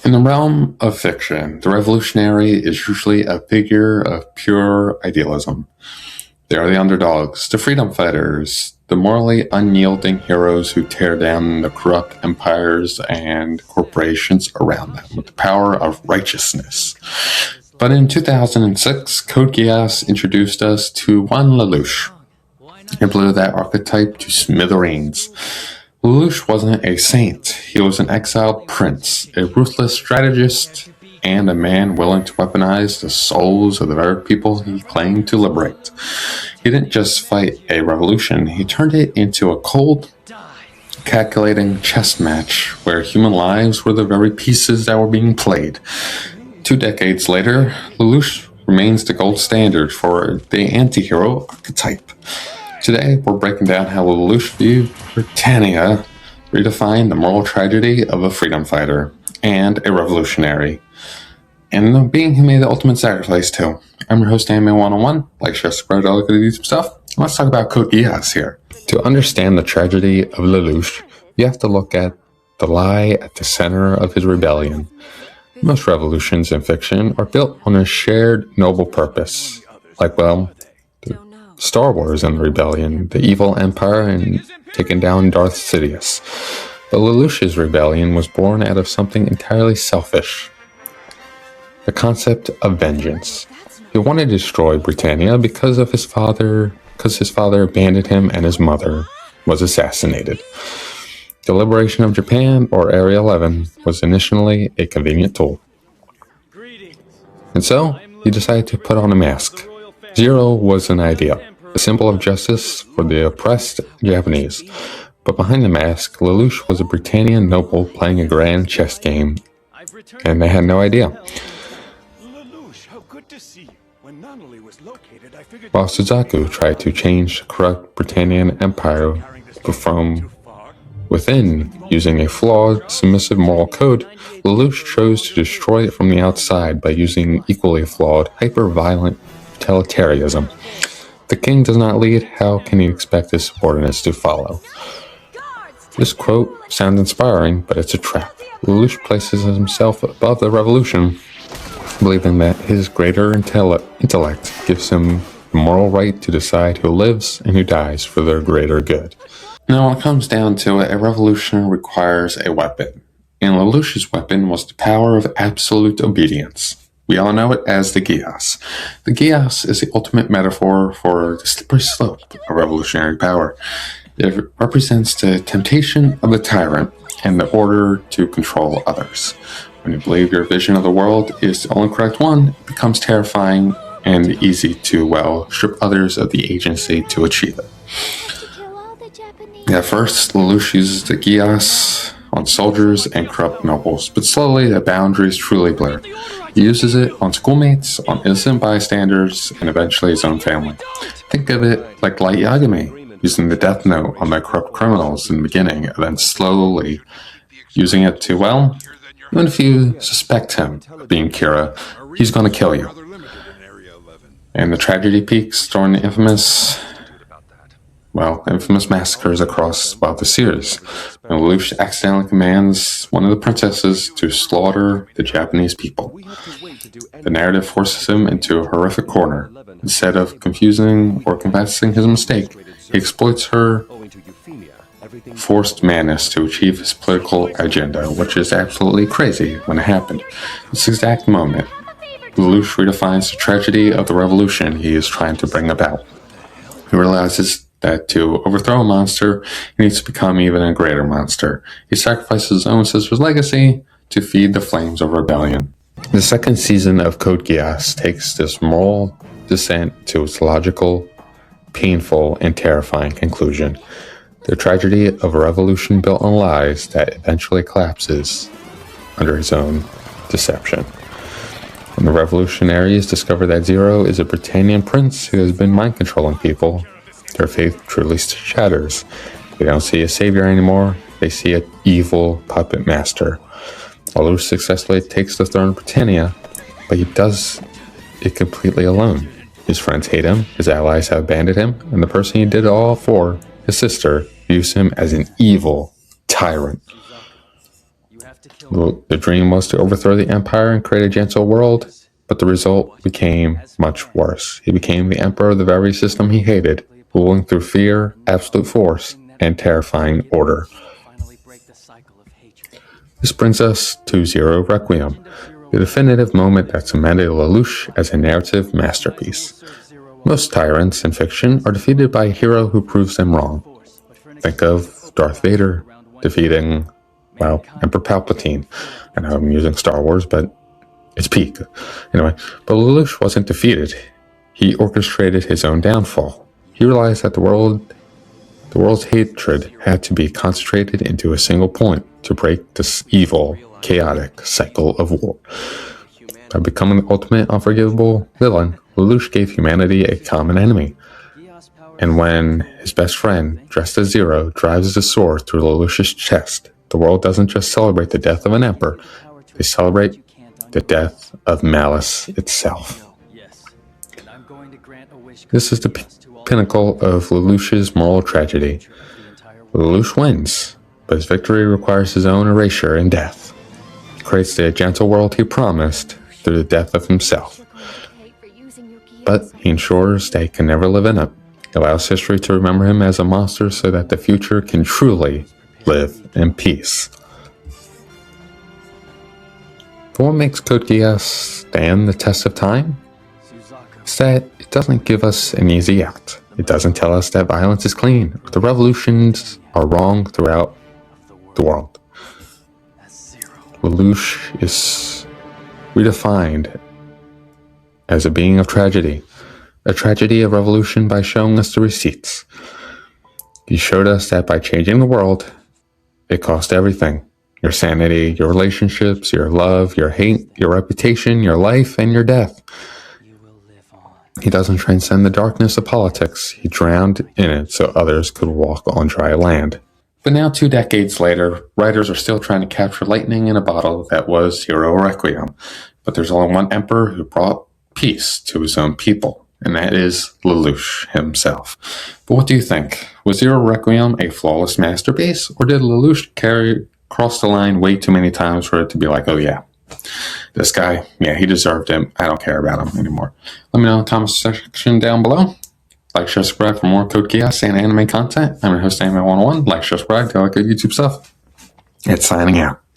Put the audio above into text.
In the realm of fiction, the revolutionary is usually a figure of pure idealism. They are the underdogs, the freedom fighters, the morally unyielding heroes who tear down the corrupt empires and corporations around them with the power of righteousness. But in 2006, Code Geass introduced us to one Lelouch and blew that archetype to smithereens. Lelouch wasn't a saint. He was an exiled prince, a ruthless strategist, and a man willing to weaponize the souls of the very people he claimed to liberate. He didn't just fight a revolution, he turned it into a cold, calculating chess match where human lives were the very pieces that were being played. 2 decades later, Lelouch remains the gold standard for the anti-hero archetype. Today, we're breaking down how Lelouch viewed Britannia, redefined the moral tragedy of a freedom fighter and a revolutionary, and the being who made the ultimate sacrifice too. I'm your host, Anime 101. Like, share, subscribe, all the good YouTube stuff. Let's talk about Code Geass here. To understand the tragedy of Lelouch, you have to look at the lie at the center of his rebellion. Most revolutions in fiction are built on a shared noble purpose, like, Star Wars and the Rebellion, the evil empire, and taking down Darth Sidious. But Lelouch's rebellion was born out of something entirely selfish. The concept of vengeance. He wanted to destroy Britannia because his father abandoned him and his mother was assassinated. The liberation of Japan, or Area 11, was initially a convenient tool. And so, he decided to put on a mask. Zero was an idea, a symbol of justice for the oppressed Japanese. But behind the mask, Lelouch was a Britannian noble playing a grand chess game, and they had no idea. While Suzaku tried to change the corrupt Britannian Empire from within using a flawed, submissive moral code, Lelouch chose to destroy it from the outside by using equally flawed, hyper-violent utilitarianism. The king does not lead, how can he expect his subordinates to follow? This quote sounds inspiring, but it's a trap. Lelouch places himself above the revolution, believing that his greater intellect gives him the moral right to decide who lives and who dies for their greater good. Now, when it comes down to it, a revolution requires a weapon, and Lelouch's weapon was the power of absolute obedience. We all know it as the Geass. The Geass is the ultimate metaphor for the slippery slope of revolutionary power. It represents the temptation of the tyrant and the order to control others. When you believe your vision of the world is the only correct one, it becomes terrifying and easy to, strip others of the agency to achieve it. At first, Lelouch uses the Geass on soldiers and corrupt nobles, but slowly the boundaries truly blur. He uses it on schoolmates, on innocent bystanders, and eventually his own family. Think of it like Light Yagami, using the death note on the corrupt criminals in the beginning, and then slowly using it to, even if you suspect him of being Kira, he's going to kill you. And the tragedy peaks during the infamous massacres across the series. And Lelouch accidentally commands one of the princesses to slaughter the Japanese people. The narrative forces him into a horrific corner. Instead of confusing or confessing his mistake, he exploits her forced madness to achieve his political agenda, which is absolutely crazy when it happened. At this exact moment, Lelouch redefines the tragedy of the revolution he is trying to bring about. He realizes that to overthrow a monster, he needs to become even a greater monster. He sacrifices his own sister's legacy to feed the flames of rebellion. The second season of Code Geass takes this moral descent to its logical, painful, and terrifying conclusion. The tragedy of a revolution built on lies that eventually collapses under his own deception. When the revolutionaries discover that Zero is a Britannian prince who has been mind-controlling people, their faith truly shatters. They don't see a savior anymore, they see an evil puppet master. Lelouch successfully takes the throne of Britannia, but he does it completely alone. His friends hate him, his allies have abandoned him, and the person he did it all for, his sister, views him as an evil tyrant. The dream was to overthrow the empire and create a gentle world, but the result became much worse. He became the emperor of the very system he hated, ruling through fear, absolute force, and terrifying order. This brings us to Zero Requiem, the definitive moment that cemented Lelouch as a narrative masterpiece. Most tyrants in fiction are defeated by a hero who proves them wrong. Think of Darth Vader defeating, Emperor Palpatine. I know I'm using Star Wars, but it's peak. Anyway, but Lelouch wasn't defeated. He orchestrated his own downfall. He realized that the world's hatred had to be concentrated into a single point to break this evil, chaotic cycle of war. By becoming the ultimate unforgivable villain, Lelouch gave humanity a common enemy. And when his best friend, dressed as Zero, drives his sword through Lelouch's chest, the world doesn't just celebrate the death of an emperor, they celebrate the death of malice itself. This is the pinnacle of Lelouch's moral tragedy. Lelouch wins, but his victory requires his own erasure and death. He creates the gentle world he promised through the death of himself. But he ensures that he can never live in it. He allows history to remember him as a monster so that the future can truly live in peace. But what makes Code Geass stand the test of time is that it doesn't give us an easy out. It doesn't tell us that violence is clean, or the revolutions are wrong throughout the world. Lelouch is redefined as a being of tragedy, a tragedy of revolution by showing us the receipts. He showed us that by changing the world, it cost everything. Your sanity, your relationships, your love, your hate, your reputation, your life, and your death. He doesn't transcend the darkness of politics. He drowned in it so others could walk on dry land. But now, 2 decades later, writers are still trying to capture lightning in a bottle that was Zero Requiem. But there's only one emperor who brought peace to his own people, and that is Lelouch himself. But what do you think? Was Zero Requiem a flawless masterpiece, or did Lelouch cross the line way too many times for it to be like, oh yeah, this guy, he deserved it. I don't care about him anymore. Let me know in the comment section down below. Like, share, subscribe for more Code Geass and anime content. I'm your host, Anime 101. Like, share, subscribe, do all good YouTube stuff. It's signing out.